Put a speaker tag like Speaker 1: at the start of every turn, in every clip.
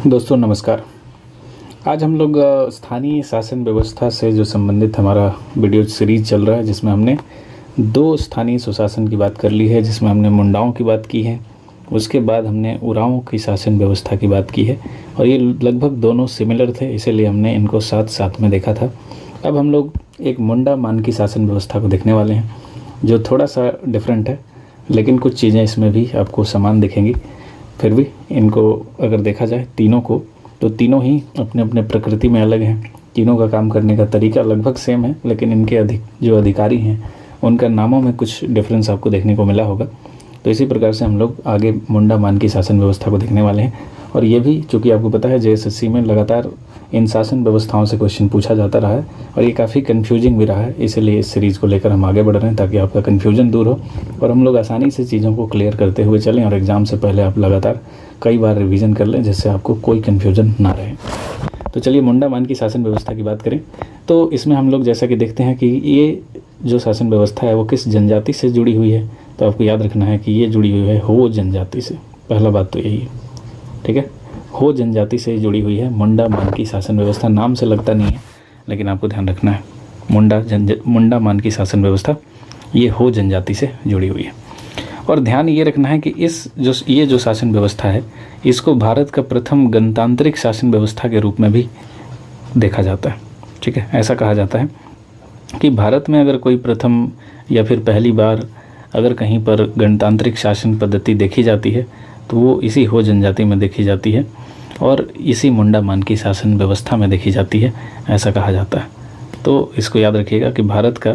Speaker 1: दोस्तों नमस्कार। आज हम लोग स्थानीय शासन व्यवस्था से जो संबंधित हमारा वीडियो सीरीज चल रहा है, जिसमें हमने दो स्थानीय सुशासन की बात कर ली है, जिसमें हमने मुंडाओं की बात की है, उसके बाद हमने उरांव की शासन व्यवस्था की बात की है और ये लगभग दोनों सिमिलर थे, इसीलिए हमने इनको साथ साथ में देखा था। अब हम लोग एक मुंडा मान की शासन व्यवस्था को देखने वाले हैं, जो थोड़ा सा डिफरेंट है, लेकिन कुछ चीज़ें इसमें भी आपको समान दिखेंगी। फिर भी इनको अगर देखा जाए तीनों को, तो तीनों ही अपने अपने प्रकृति में अलग हैं। तीनों का काम करने का तरीका लगभग सेम है, लेकिन इनके जो अधिकारी हैं उनका नामों में कुछ डिफरेंस आपको देखने को मिला होगा। तो इसी प्रकार से हम लोग आगे मुंडा मान की शासन व्यवस्था को देखने वाले हैं। और ये भी चूँकि आपको पता है JSSC में लगातार इन शासन व्यवस्थाओं से क्वेश्चन पूछा जाता रहा है और ये काफ़ी कन्फ्यूजिंग भी रहा है, इसीलिए इस सीरीज़ को लेकर हम आगे बढ़ रहे हैं ताकि आपका कन्फ्यूजन दूर हो और हम लोग आसानी से चीज़ों को क्लियर करते हुए चलें और एग्ज़ाम से पहले आप लगातार कई बार रिवीजन कर लें, जिससे आपको कोई कन्फ्यूजन ना रहे। तो चलिए मुंडा मान की शासन व्यवस्था की बात करें तो इसमें हम लोग जैसा कि देखते हैं कि ये जो शासन व्यवस्था है वो किस जनजाति से जुड़ी हुई है। तो आपको याद रखना है कि ये जुड़ी हुई है हो जनजाति से। पहला बात तो यही है, ठीक है। हो जनजाति से जुड़ी हुई है मुंडा मान की शासन व्यवस्था। नाम से लगता नहीं है, लेकिन आपको ध्यान रखना है मुंडा मान की शासन व्यवस्था ये हो जनजाति से जुड़ी हुई है। और ध्यान ये रखना है कि ये जो शासन व्यवस्था है, इसको भारत का प्रथम गणतांत्रिक शासन व्यवस्था के रूप में भी देखा जाता है, ठीक है। ऐसा कहा जाता है कि भारत में अगर कोई प्रथम या फिर पहली बार अगर कहीं पर गणतांत्रिक शासन पद्धति देखी जाती है तो वो इसी हो जनजाति में देखी जाती है और इसी मुंडा मान की शासन व्यवस्था में देखी जाती है, ऐसा कहा जाता है। तो इसको याद रखिएगा कि भारत का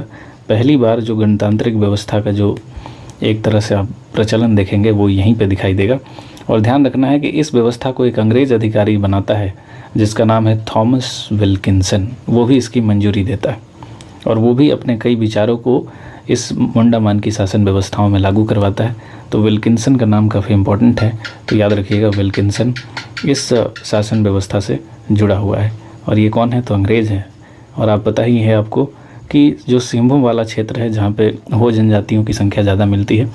Speaker 1: पहली बार जो गणतांत्रिक व्यवस्था का जो एक तरह से आप प्रचलन देखेंगे वो यहीं पे दिखाई देगा। और ध्यान रखना है कि इस व्यवस्था को एक अंग्रेज़ अधिकारी बनाता है जिसका नाम है थॉमस विल्किंसन। वो भी इसकी मंजूरी देता है और वो भी अपने कई विचारों को इस मुंडा मान की शासन व्यवस्थाओं में लागू करवाता है। तो विल्किंसन का नाम काफ़ी इम्पोर्टेंट है, तो याद रखिएगा विल्किंसन इस शासन व्यवस्था से जुड़ा हुआ है। और ये कौन है? तो अंग्रेज़ है। और आप पता ही है आपको कि जो सिंहभूम वाला क्षेत्र है जहाँ पे हो जनजातियों की संख्या ज़्यादा मिलती है,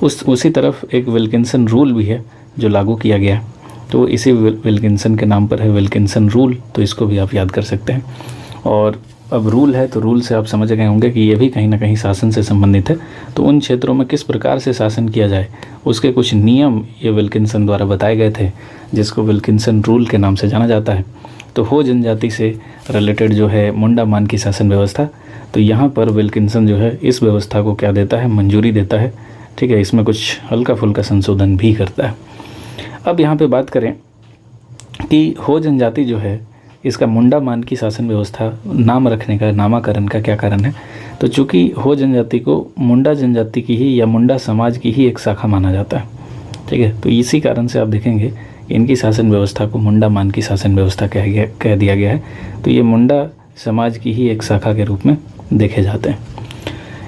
Speaker 1: उसी तरफ एक विल्किंसन रूल भी है जो लागू किया गया। तो इसी विल्किंसन के नाम पर है विल्किंसन रूल, तो इसको भी आप याद कर सकते हैं। और अब रूल है तो रूल से आप समझ गए होंगे कि ये भी कहीं ना कहीं शासन से संबंधित है। तो उन क्षेत्रों में किस प्रकार से शासन किया जाए उसके कुछ नियम ये विल्किंसन द्वारा बताए गए थे, जिसको विल्किंसन रूल के नाम से जाना जाता है। तो हो जनजाति से रिलेटेड जो है मुंडा मान की शासन व्यवस्था, तो यहाँ पर विल्किंसन जो है इस व्यवस्था को क्या देता है? मंजूरी देता है, ठीक है। इसमें कुछ हल्का फुल्का संशोधन भी करता है। अब यहाँ पे बात करें कि हो जनजाति जो है इसका मुंडा मान की शासन व्यवस्था नाम रखने का, नामाकरण का क्या कारण है? तो चूँकि हो जनजाति को मुंडा जनजाति की ही या मुंडा समाज की ही एक शाखा माना जाता है, ठीक है। तो इसी कारण से आप देखेंगे इनकी शासन व्यवस्था को मुंडा मान की शासन व्यवस्था कह दिया गया है। तो ये मुंडा समाज की ही एक शाखा के रूप में देखे जाते हैं।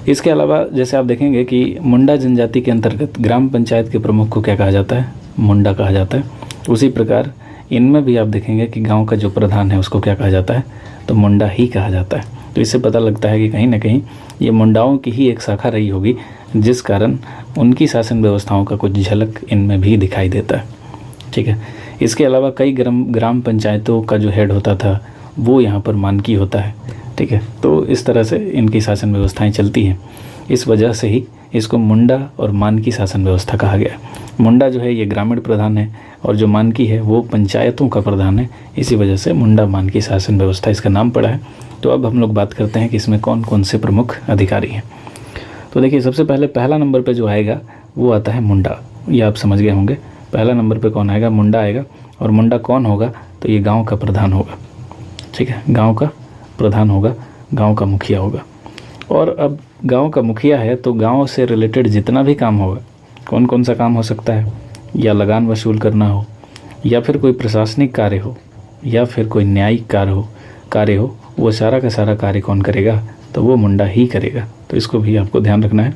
Speaker 1: इसके अलावा जैसे आप देखेंगे कि मुंडा जनजाति के अंतर्गत ग्राम पंचायत के प्रमुख को क्या कहा जाता है? मुंडा कहा जाता है। उसी प्रकार इनमें भी आप देखेंगे कि गांव का जो प्रधान है उसको क्या कहा जाता है? तो मुंडा ही कहा जाता है। तो इससे पता लगता है कि कहीं ना कहीं ये मुंडाओं की ही एक शाखा रही होगी, जिस कारण उनकी शासन व्यवस्थाओं का कुछ झलक इनमें भी दिखाई देता है, ठीक है। इसके अलावा कई ग्राम पंचायतों का जो हेड होता था वो यहाँ पर मानकी होता है, ठीक है। तो इस तरह से इनकी शासन व्यवस्थाएँ चलती हैं। इस वजह से ही इसको मुंडा और मान की शासन व्यवस्था कहा गया है। मुंडा जो है ये ग्रामीण प्रधान है और जो मानकी है वो पंचायतों का प्रधान है, इसी वजह से मुंडा मान की शासन व्यवस्था इसका नाम पड़ा है। तो अब हम लोग बात करते हैं कि इसमें कौन कौन से प्रमुख अधिकारी हैं। तो देखिए सबसे पहले पहला नंबर पे जो आएगा वो आता है मुंडा। ये आप समझ गए होंगे, पहला नंबर पे कौन आएगा? मुंडा आएगा। और मुंडा कौन होगा? तो ये गाँव का प्रधान होगा, ठीक है। गाँव का प्रधान होगा, गाँव का मुखिया होगा। और अब गाँव का मुखिया है तो गाँव से रिलेटेड जितना भी काम होगा, कौन कौन सा काम हो सकता है? या लगान वसूल करना हो, या फिर कोई प्रशासनिक कार्य हो, या फिर कोई न्यायिक कार्य हो, वो सारा का सारा कार्य कौन करेगा? तो वो मुंडा ही करेगा। तो इसको भी आपको ध्यान रखना है।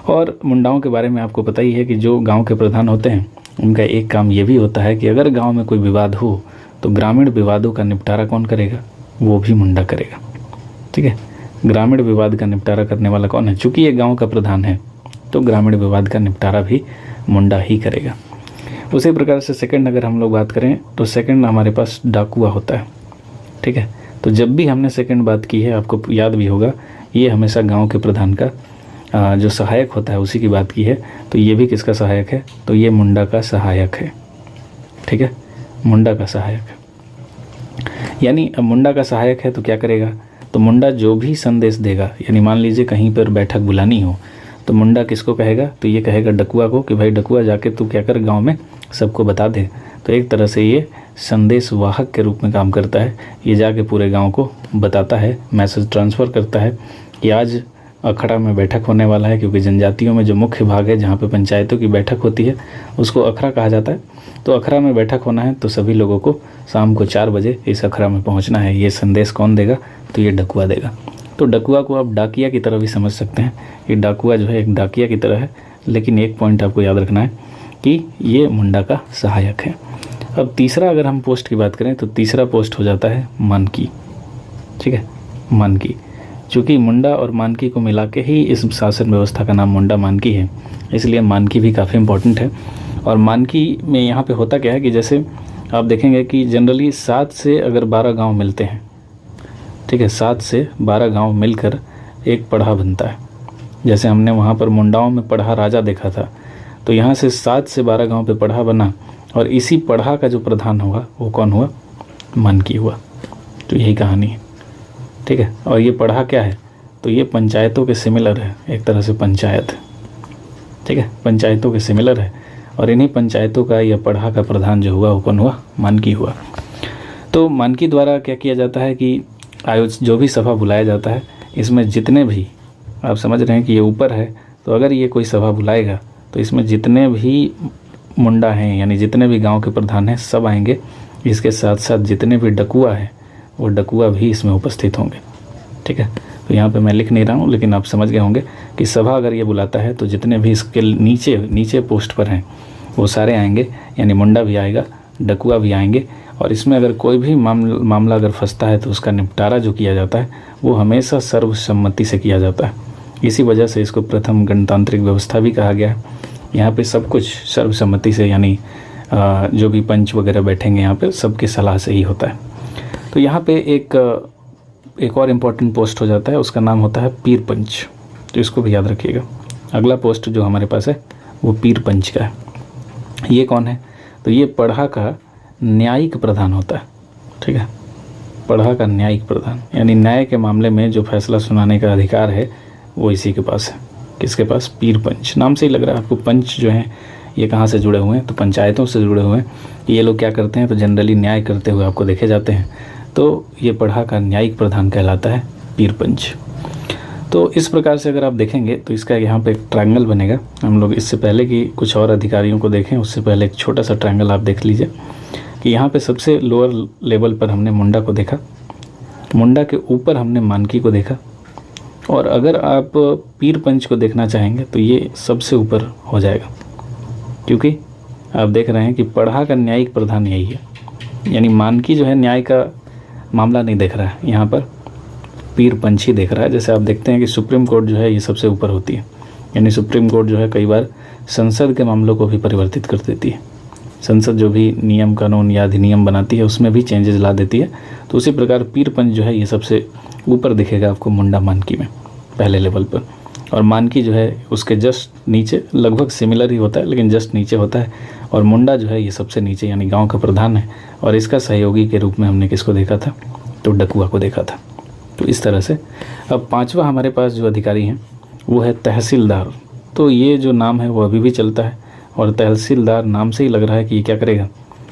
Speaker 1: और मुंडाओं के बारे में आपको पता ही है कि जो गांव के प्रधान होते हैं उनका एक काम ये भी होता है कि अगर गांव में कोई विवाद हो तो ग्रामीण विवादों का निपटारा कौन करेगा? वो भी मुंडा करेगा, ठीक है। ग्रामीण विवाद का निपटारा करने वाला कौन है? चूँकि ये गाँव का प्रधान है तो ग्रामीण विवाद का निपटारा भी मुंडा ही करेगा। उसी प्रकार से सेकंड अगर हम लोग बात करें तो सेकंड हमारे पास डाकुआ होता है। ठीक है, तो जब भी हमने सेकंड बात की है, आपको याद भी होगा, ये हमेशा गांव के प्रधान का जो सहायक होता है उसी की बात की है। तो ये भी किसका सहायक है? तो ये मुंडा का सहायक है। ठीक है, मुंडा का सहायक है। यानी अब मुंडा का सहायक है तो क्या करेगा? तो मुंडा जो भी संदेश देगा, यानी मान लीजिए कहीं पर बैठक बुलानी हो तो मुंडा किसको कहेगा? तो ये कहेगा डकुआ को कि भाई डकुआ जाके तू क्या कर, गांव में सबको बता दे। तो एक तरह से ये संदेश वाहक के रूप में काम करता है। ये जाके पूरे गांव को बताता है, मैसेज ट्रांसफ़र करता है कि आज अखड़ा में बैठक होने वाला है, क्योंकि जनजातियों में जो मुख्य भाग है जहाँ पे पंचायतों की बैठक होती है उसको अखड़ा कहा जाता है। तो अखड़ा में बैठक होना है तो सभी लोगों को शाम को 4 बजे इस अखड़ा में पहुँचना है। ये संदेश कौन देगा? तो ये डकुआ देगा। तो डकुआ को आप डाकिया की तरह भी समझ सकते हैं। ये डाकुआ जो है एक डाकिया की तरह है, लेकिन एक पॉइंट आपको याद रखना है कि ये मुंडा का सहायक है। अब तीसरा अगर हम पोस्ट की बात करें तो तीसरा पोस्ट हो जाता है मानकी। ठीक है, मानकी। चूँकि मुंडा और मानकी को मिला के ही इस शासन व्यवस्था का नाम मुंडा मानकी है, इसलिए मानकी भी काफ़ी इम्पोर्टेंट है। और मानकी में यहाँ पे होता क्या है कि जैसे आप देखेंगे कि जनरली 7 से अगर 12 गांव मिलते हैं, ठीक है, 7 से 12 गांव मिलकर एक पढ़ा बनता है। जैसे हमने वहाँ पर मुंडाओं में पढ़ा राजा देखा था, तो यहाँ से 7 से 12 गांव पे पढ़ा बना, और इसी पढ़ा का जो प्रधान होगा वो कौन हुआ? मानकी हुआ। तो यही कहानी है। ठीक है, और ये पढ़ा क्या है? तो ये पंचायतों के सिमिलर है, एक तरह से पंचायत है। ठीक है, पंचायतों के सिमिलर है, और इन्हीं पंचायतों का यह पढ़ा का प्रधान जो हुआ वो कौन हुआ? मानकी हुआ। तो मानकी द्वारा क्या किया जाता है कि जो भी सभा बुलाया जाता है, इसमें जितने भी, आप समझ रहे हैं कि ये ऊपर है, तो अगर ये कोई सभा बुलाएगा तो इसमें जितने भी मुंडा हैं, यानी जितने भी गांव के प्रधान हैं, सब आएंगे। इसके साथ साथ जितने भी डकुआ हैं वो डकुआ भी इसमें उपस्थित होंगे। ठीक है, तो यहाँ पे मैं लिख नहीं रहा हूँ, लेकिन आप समझ गए होंगे कि सभा अगर ये बुलाता है तो जितने भी इसके नीचे पोस्ट पर हैं वो सारे आएंगे, यानी मुंडा भी आएगा, डकुआ भी आएंगे। और इसमें अगर कोई भी मामला अगर फंसता है तो उसका निपटारा जो किया जाता है वो हमेशा सर्वसम्मति से किया जाता है। इसी वजह से इसको प्रथम गणतांत्रिक व्यवस्था भी कहा गया है। यहाँ पे सब कुछ सर्वसम्मति से, यानी जो भी पंच वगैरह बैठेंगे यहाँ पे सबकी सलाह से ही होता है। तो यहाँ पे एक और इम्पॉर्टेंट पोस्ट हो जाता है, उसका नाम होता है पीर पंच। तो इसको भी याद रखिएगा। अगला पोस्ट जो हमारे पास है वो पीर पंच का है। ये कौन है? तो ये पढ़ा का न्यायिक प्रधान होता है। ठीक है, पढ़ा का न्यायिक प्रधान, यानी न्याय के मामले में जो फैसला सुनाने का अधिकार है वो इसी के पास है। किसके पास? पीर पंच। नाम से ही लग रहा है आपको, पंच जो हैं ये कहाँ से जुड़े हुए हैं? तो पंचायतों से जुड़े हुए हैं। ये लोग क्या करते हैं? तो जनरली न्याय करते हुए आपको देखे जाते हैं। तो ये पढ़ा का न्यायिक प्रधान कहलाता है पीर पंच। तो इस प्रकार से अगर आप देखेंगे तो इसका यहाँ पे एक ट्रायंगल बनेगा। हम लोग इससे पहले कि कुछ और अधिकारियों को देखें उससे पहले एक छोटा सा ट्रायंगल आप देख लीजिए कि यहाँ पे सबसे लोअर लेवल पर हमने मुंडा को देखा, मुंडा के ऊपर हमने मानकी को देखा, और अगर आप पीर पंच को देखना चाहेंगे तो ये सबसे ऊपर हो जाएगा, क्योंकि आप देख रहे हैं कि पढ़ा का न्यायिक प्रधान यही है। यानी मानकी जो है न्याय का मामला नहीं देख रहा है, यहाँ पर पीर पंच ही देख रहा है। जैसे आप देखते हैं कि सुप्रीम कोर्ट जो है ये सबसे ऊपर होती है, यानी सुप्रीम कोर्ट जो है कई बार संसद के मामलों को भी परिवर्तित कर देती है। संसद जो भी नियम कानून या अधिनियम बनाती है उसमें भी चेंजेस ला देती है। तो उसी प्रकार पीर पंच जो है ये सबसे ऊपर दिखेगा आपको मुंडा मानकी में, पहले लेवल पर। और मानकी जो है उसके जस्ट नीचे, लगभग सिमिलर ही होता है लेकिन जस्ट नीचे होता है। और मुंडा जो है ये सबसे नीचे, यानी गांव का प्रधान है। और इसका सहयोगी के रूप में हमने किसको देखा था? तो डकुआ को देखा था। तो इस तरह से अब पांचवा हमारे पास जो अधिकारी हैं वो है तहसीलदार। तो ये जो नाम है वो अभी भी चलता है, और तहसीलदार नाम से ही लग रहा है कि ये क्या करेगा?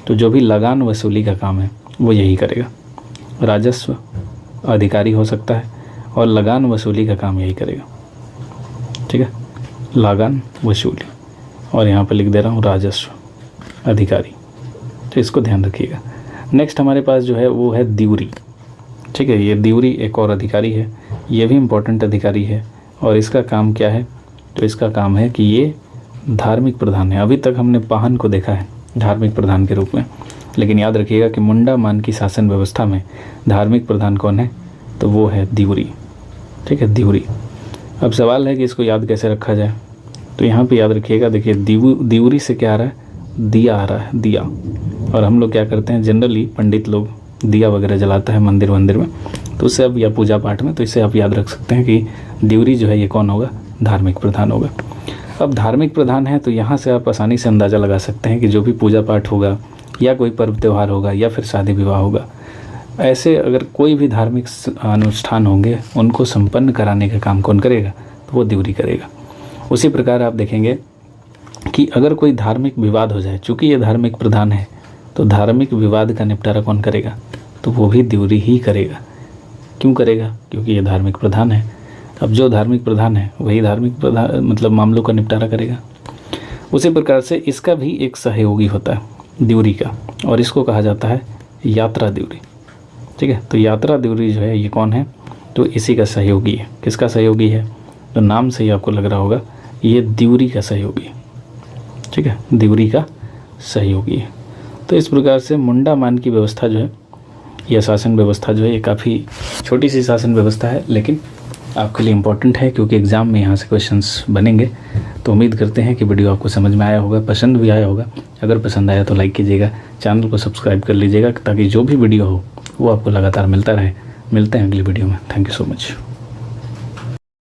Speaker 1: तो जो भी लगान वसूली का काम है वो यही करेगा। राजस्व अधिकारी हो सकता है और लगान वसूली का काम यही करेगा। ठीक है, लगान वसूली, और यहाँ पर लिख दे रहा हूँ राजस्व अधिकारी। तो इसको ध्यान रखिएगा। नेक्स्ट हमारे पास जो है वो है दिउरी। ठीक है, ये दिउरी एक और अधिकारी है, ये भी इम्पोर्टेंट अधिकारी है। और इसका काम क्या है? तो इसका काम है कि ये धार्मिक प्रधान है। अभी तक हमने पाहन को देखा है धार्मिक प्रधान के रूप में, लेकिन याद रखिएगा कि मुंडा मान की शासन व्यवस्था में धार्मिक प्रधान कौन है? तो वो है दिउरी। ठीक है, दिउरी। अब सवाल है कि इसको याद कैसे रखा जाए। तो यहाँ पे याद रखिएगा, देखिए दिउरी से क्या आ रहा है? दिया आ रहा है, दिया। और हम लोग क्या करते हैं, जनरली पंडित लोग दिया वगैरह जलाता है मंदिर में, तो उससे अब या पूजा पाठ में, तो इससे आप याद रख सकते हैं कि दिवरी जो है ये कौन होगा, धार्मिक प्रधान होगा। अब धार्मिक प्रधान है तो यहाँ से आप आसानी से अंदाज़ा लगा सकते हैं कि जो भी पूजा पाठ होगा या कोई पर्व त्यौहार होगा या फिर शादी विवाह होगा, ऐसे अगर कोई भी धार्मिक अनुष्ठान होंगे उनको संपन्न कराने का काम कौन करेगा, तो वो दिवरी करेगा। उसी प्रकार आप देखेंगे कि अगर कोई धार्मिक विवाद हो जाए, चूँकि ये धार्मिक प्रधान है तो धार्मिक विवाद का निपटारा कौन करेगा, तो वो भी दिवरी ही करेगा। क्यों करेगा, क्योंकि ये धार्मिक प्रधान है। अब जो धार्मिक प्रधान है वही धार्मिक प्रधान मतलब मामलों का निपटारा करेगा। उसी प्रकार से इसका भी एक सहयोगी होता है दिवरी का, और इसको कहा जाता है यात्रा दिवरी। ठीक है, तो यात्रा दिवरी जो है ये कौन है, तो इसी का सहयोगी है। किसका सहयोगी है, तो नाम से ही आपको लग रहा होगा ये दिवरी का सहयोगी है। ठीक है, दिवरी का सहयोगी है। तो इस प्रकार से मुंडामान की व्यवस्था जो है, यह शासन व्यवस्था जो है, ये काफ़ी छोटी सी शासन व्यवस्था है, लेकिन आपके लिए इम्पोर्टेंट है क्योंकि एग्ज़ाम में यहाँ से क्वेश्चंस बनेंगे। तो उम्मीद करते हैं कि वीडियो आपको समझ में आया होगा, पसंद भी आया होगा। अगर पसंद आया तो लाइक कीजिएगा, चैनल को सब्सक्राइब कर लीजिएगा ताकि जो भी वीडियो हो वो आपको लगातार मिलता रहे। मिलते हैं अगली वीडियो में। Thank you so much.